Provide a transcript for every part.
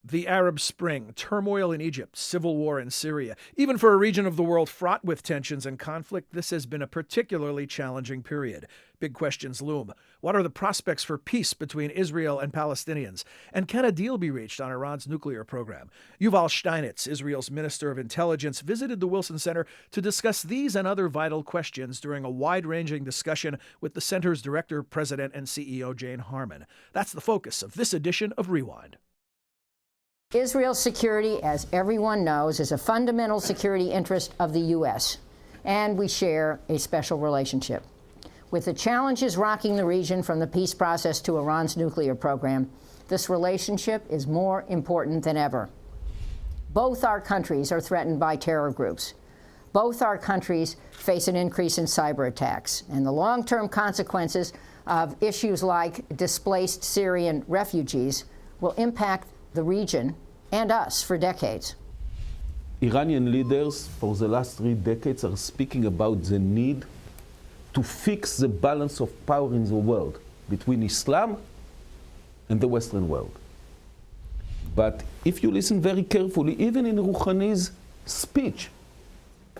The Arab Spring, turmoil in Egypt, civil war in Syria. Even for a region of the world fraught with tensions and conflict, this has been a particularly challenging period. Big questions loom. What are the prospects for peace between Israel and Palestinians? And can a deal be reached on Iran's nuclear program? Yuval Steinitz, Israel's Minister of Intelligence, visited the Wilson Center to discuss these and other vital questions during a wide-ranging discussion with the center's director, president, and CEO, Jane Harman. That's the focus of this edition of Rewind. Israel's security, as everyone knows, is a fundamental security interest of the U.S., and we share a special relationship. With the challenges rocking the region from the peace process to Iran's nuclear program, this relationship is more important than ever. Both our countries are threatened by terror groups. Both our countries face an increase in cyber attacks, and the long-term consequences of issues like displaced Syrian refugees will impact the region and us for decades. Iranian leaders for the last 3 decades are speaking about the need to fix the balance of power in the world between Islam and the Western world. But if you listen very carefully, even in Rouhani's speech,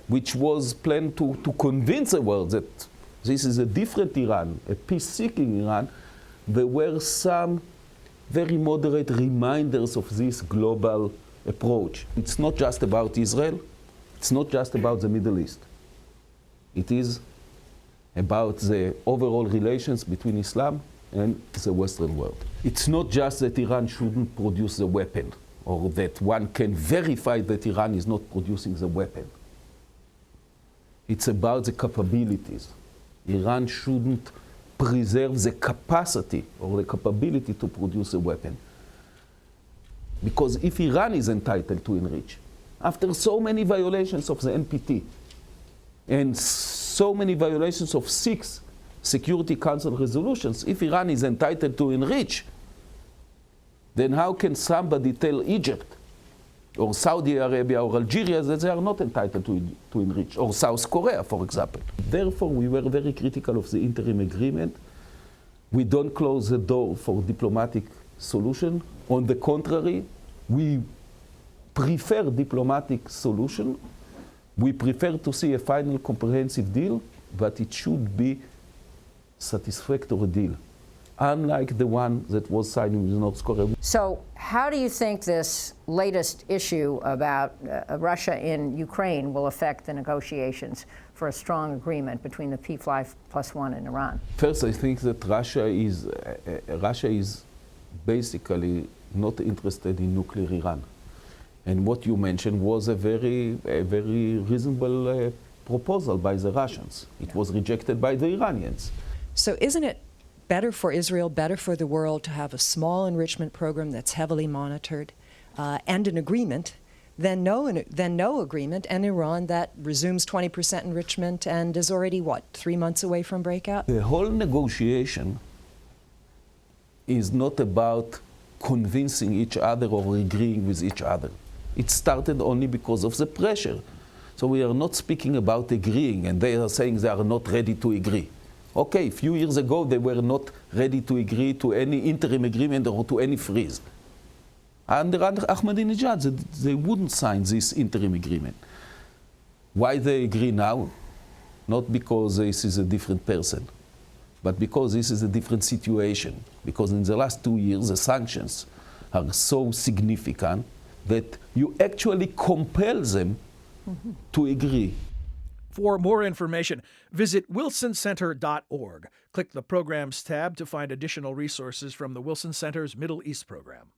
which was planned to convince the world that this is a different Iran, a peace-seeking Iran, there were some very moderate reminders of this global approach. It's not just about Israel. It's not just about the Middle East. It is about the overall relations between Islam and the Western world. It's not just that Iran shouldn't produce the weapon, or that one can verify that Iran is not producing the weapon. It's about the capabilities. Iran shouldn't preserve the capacity or the capability to produce a weapon. Because if Iran is entitled to enrich, after so many violations of the NPT and so many violations of 6 Security Council resolutions, if Iran is entitled to enrich, then how can somebody tell Egypt or Saudi Arabia or Algeria that they are not entitled to enrich, or South Korea, for example? Therefore, we were very critical of the interim agreement. We don't close the door for diplomatic solution. On the contrary, we prefer diplomatic solution. We prefer to see a final comprehensive deal, but it should be satisfactory deal, unlike the one that was signed with North Korea. So how do you think this latest issue about Russia in Ukraine will affect the negotiations for a strong agreement between the P5+1 and Iran? First, I think that Russia is basically not interested in nuclear Iran. And what you mentioned was a very reasonable proposal by the Russians. It was rejected by the Iranians. So isn't it better for Israel, better for the world to have a small enrichment program that's heavily monitored and an agreement than no agreement, and Iran that resumes 20% enrichment and is already, 3 months away from breakout? The whole negotiation is not about convincing each other or agreeing with each other. It started only because of the pressure. So we are not speaking about agreeing, and they are saying they are not ready to agree. Okay, a few years ago, they were not ready to agree to any interim agreement or to any freeze. Under Ahmadinejad, they wouldn't sign this interim agreement. Why they agree now? Not because this is a different person, but because this is a different situation. Because in the last 2 years, the sanctions are so significant that you actually compel them to agree. For more information, visit wilsoncenter.org. Click the Programs tab to find additional resources from the Wilson Center's Middle East program.